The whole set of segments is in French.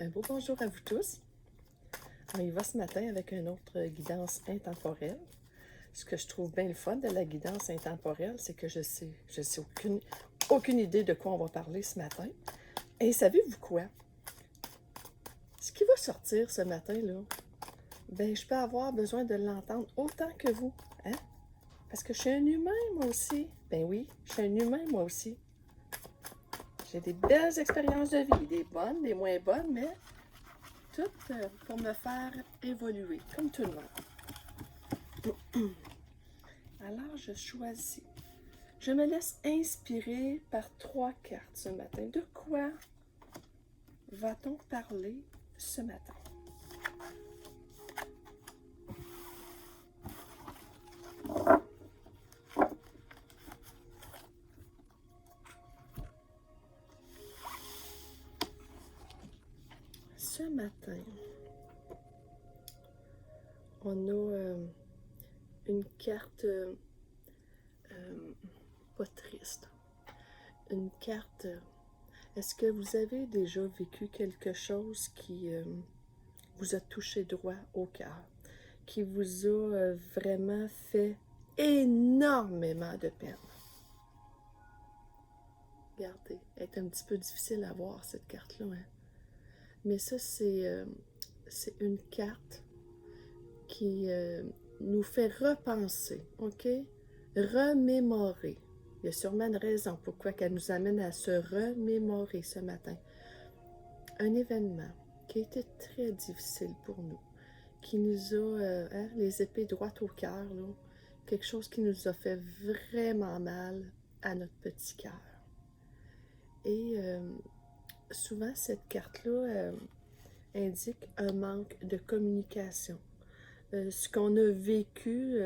Un beau bonjour à vous tous. On y va ce matin avec une autre guidance intemporelle. Ce que je trouve bien le fun de la guidance intemporelle, c'est que je sais aucune idée de quoi on va parler ce matin. Et savez-vous quoi? Ce qui va sortir ce matin-là, ben je peux avoir besoin de l'entendre autant que vous, hein? Parce que je suis un humain, moi aussi. Ben oui, je suis un humain, moi aussi. J'ai des belles expériences de vie, des bonnes, des moins bonnes, mais toutes pour me faire évoluer, comme tout le monde. Alors, je choisis. Je me laisse inspirer par 3 cartes ce matin. De quoi va-t-on parler ce matin? Ce matin, on a une carte pas triste. Une carte. Est-ce que vous avez déjà vécu quelque chose qui vous a touché droit au cœur, qui vous a vraiment fait énormément de peine? Regardez, elle est un petit peu difficile à voir, cette carte-là, hein? Mais ça, c'est une carte qui nous fait repenser, OK? Remémorer. Il y a sûrement une raison pourquoi elle nous amène à se remémorer ce matin. Un événement qui a été très difficile pour nous, qui nous a les épées droites au cœur, là, quelque chose qui nous a fait vraiment mal à notre petit cœur. Et souvent, cette carte-là indique un manque de communication. Ce qu'on a vécu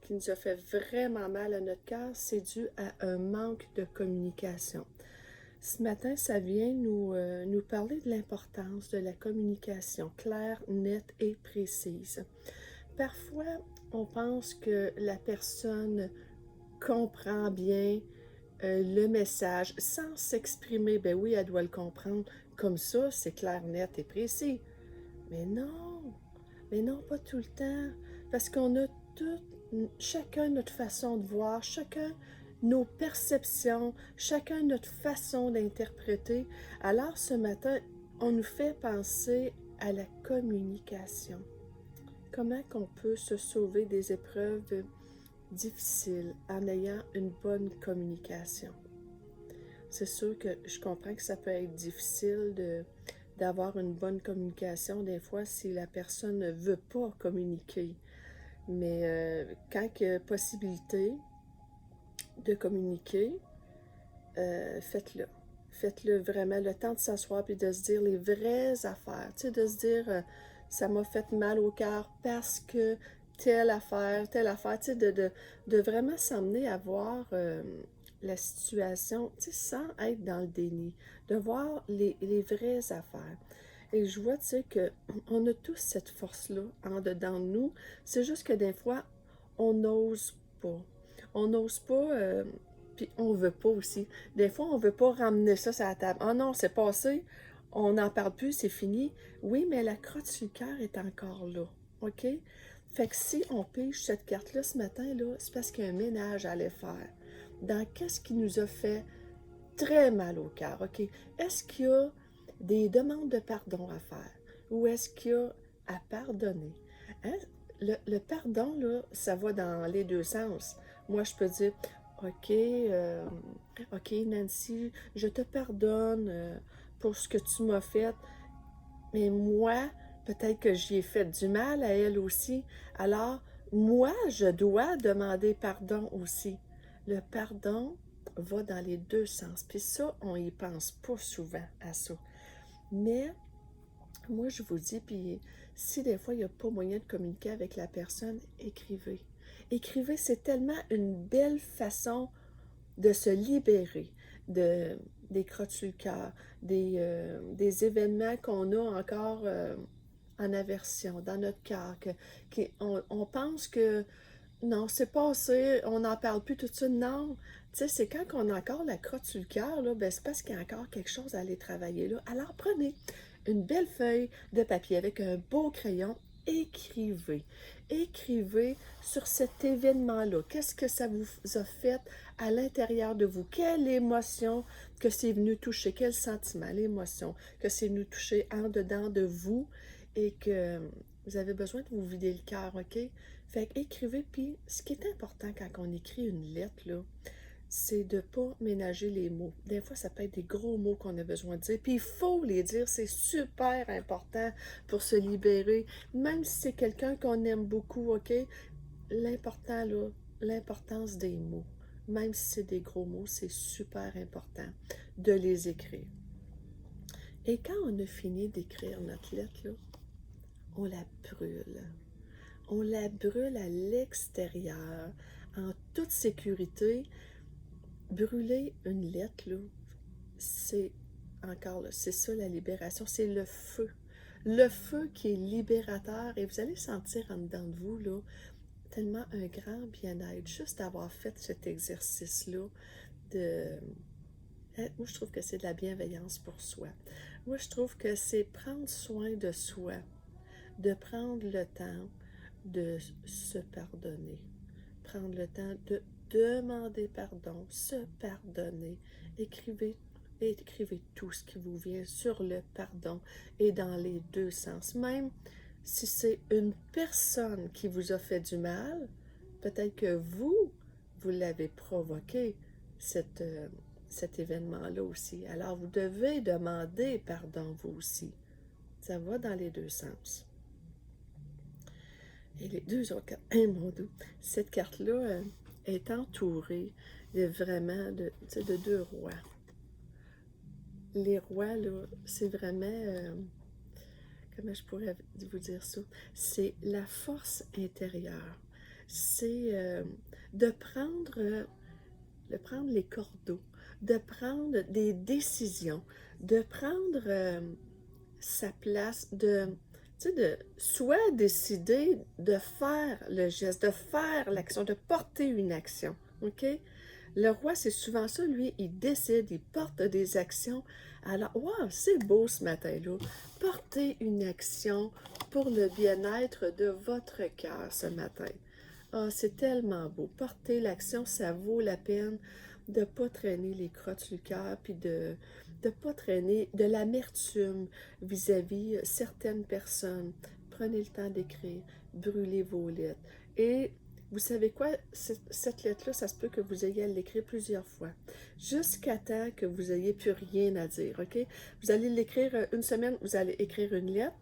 qui nous a fait vraiment mal à notre cœur, c'est dû à un manque de communication. Ce matin, ça vient nous parler de l'importance de la communication claire, nette et précise. Parfois, on pense que la personne comprend bien le message sans s'exprimer. Ben oui, elle doit le comprendre comme ça, c'est clair, net et précis. Mais non, pas tout le temps. Parce qu'on a chacun notre façon de voir, chacun nos perceptions, chacun notre façon d'interpréter. Alors ce matin, on nous fait penser à la communication. Comment qu'on peut se sauver des épreuves difficiles en ayant une bonne communication? C'est sûr que je comprends que ça peut être difficile d'avoir une bonne communication des fois si la personne ne veut pas communiquer. Mais quand il y a possibilité de communiquer, faites-le. Faites-le vraiment, le temps de s'asseoir et de se dire les vraies affaires. Tu sais, de se dire, ça m'a fait mal au cœur parce que telle affaire, tu sais, de vraiment s'emmener à voir la situation, tu sais, sans être dans le déni, de voir les vraies affaires. Et je vois, tu sais, qu'on a tous cette force-là en dedans de nous. C'est juste que des fois, on n'ose pas. On n'ose pas, puis on veut pas aussi. Des fois, on veut pas ramener ça sur la table. Ah non, c'est passé, on n'en parle plus, c'est fini. Oui, mais la crotte sur le cœur est encore là, OK? Fait que si on pige cette carte-là ce matin, là, c'est parce qu'il y a un ménage à aller faire. Dans qu'est-ce qui nous a fait très mal au cœur, OK? Est-ce qu'il y a des demandes de pardon à faire? Ou est-ce qu'il y a à pardonner? Hein? Le pardon, là, ça va dans les deux sens. Moi, je peux dire, OK, Nancy, je te pardonne pour ce que tu m'as fait, mais moi, peut-être que j'y ai fait du mal à elle aussi. Alors, moi, je dois demander pardon aussi. Le pardon va dans les deux sens. Puis ça, on y pense pas souvent à ça. Mais moi, je vous dis, puis si des fois, il n'y a pas moyen de communiquer avec la personne, écrivez. Écrivez, c'est tellement une belle façon de se libérer des crottes sur le cœur, des événements qu'on a encore en aversion dans notre cœur. On pense que Non, c'est passé, on n'en parle plus tout de suite. Non, tu sais, c'est quand on a encore la crotte sur le cœur, là, ben c'est parce qu'il y a encore quelque chose à aller travailler là. Alors prenez une belle feuille de papier avec un beau crayon, écrivez. Écrivez sur cet événement-là. Qu'est-ce que ça vous a fait à l'intérieur de vous? Quelle émotion que c'est venu toucher? Quel sentiment, l'émotion que c'est venu toucher en dedans de vous et que vous avez besoin de vous vider le cœur, OK? Fait qu'écrivez, puis ce qui est important quand on écrit une lettre, là, c'est de ne pas ménager les mots. Des fois, ça peut être des gros mots qu'on a besoin de dire, puis il faut les dire, c'est super important pour se libérer, même si c'est quelqu'un qu'on aime beaucoup, OK? L'important, là, l'importance des mots, même si c'est des gros mots, c'est super important de les écrire. Et quand on a fini d'écrire notre lettre, là, on la brûle. On la brûle à l'extérieur, en toute sécurité. Brûler une lettre, là, c'est encore là, c'est ça la libération, c'est le feu. Le feu qui est libérateur et vous allez sentir en dedans de vous, là, tellement un grand bien-être, juste d'avoir fait cet exercice-là de... Moi, je trouve que c'est de la bienveillance pour soi. Moi, je trouve que c'est prendre soin de soi, de prendre le temps de se pardonner, prendre le temps de demander pardon, se pardonner. Écrivez, écrivez tout ce qui vous vient sur le pardon et dans les deux sens. Même si c'est une personne qui vous a fait du mal, peut-être que vous l'avez provoqué, cet événement-là aussi. Alors, vous devez demander pardon, vous aussi. Ça va dans les deux sens. Et les deux autres cartes, mon Dieu, cette carte-là est entourée vraiment de deux rois. Les rois, là, c'est vraiment, comment je pourrais vous dire ça? C'est la force intérieure. C'est de prendre les cordeaux, de prendre des décisions, de prendre sa place, de soit décider de faire le geste, de faire l'action, de porter une action. OK? Le roi, c'est souvent ça, lui, il décide, il porte des actions. Alors, wow, c'est beau ce matin-là. Portez une action pour le bien-être de votre cœur ce matin. Ah, c'est tellement beau. Porter l'action, ça vaut la peine de ne pas traîner les crottes sur le cœur, puis de ne pas traîner de l'amertume vis-à-vis certaines personnes. Prenez le temps d'écrire, brûlez vos lettres. Et vous savez quoi? Cette lettre-là, ça se peut que vous ayez à l'écrire plusieurs fois, jusqu'à temps que vous n'ayez plus rien à dire, OK? Vous allez l'écrire une semaine, vous allez écrire une lettre,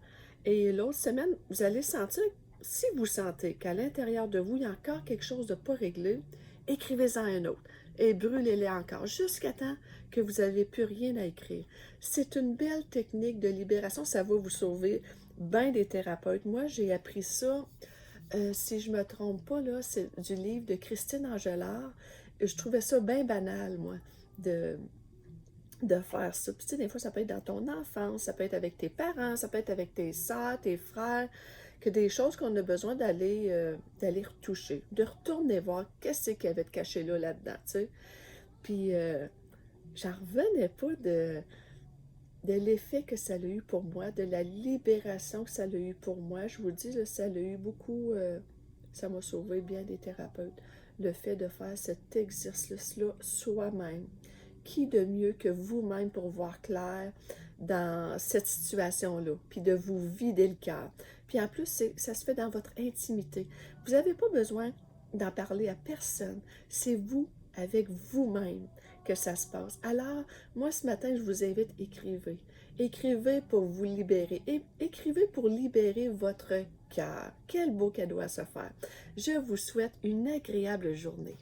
et l'autre semaine, vous allez sentir, si vous sentez qu'à l'intérieur de vous, il y a encore quelque chose de pas réglé, écrivez-en un autre et brûlez-les encore jusqu'à temps que vous n'avez plus rien à écrire. C'est une belle technique de libération, ça va vous sauver bien des thérapeutes. Moi, j'ai appris ça, si je ne me trompe pas, là, c'est du livre de Christine Angelard. Je trouvais ça bien banal, moi, de faire ça. Puis tu sais, des fois, ça peut être dans ton enfance, ça peut être avec tes parents, ça peut être avec tes soeurs, tes frères, que des choses qu'on a besoin d'aller retoucher, de retourner voir qu'est-ce qu'il y avait de caché là-dedans, tu sais. Puis, j'en revenais pas de l'effet que ça a eu pour moi, de la libération que ça a eu pour moi. Je vous dis, là, ça a eu beaucoup, ça m'a sauvé bien des thérapeutes. Le fait de faire cet exercice-là soi-même. Qui de mieux que vous-même pour voir clair dans cette situation-là, puis de vous vider le cœur. Puis en plus, ça se fait dans votre intimité. Vous n'avez pas besoin d'en parler à personne. C'est vous, avec vous-même, que ça se passe. Alors, moi, ce matin, je vous invite, écrivez. Écrivez pour vous libérer. Et écrivez pour libérer votre cœur. Quel beau cadeau à se faire. Je vous souhaite une agréable journée.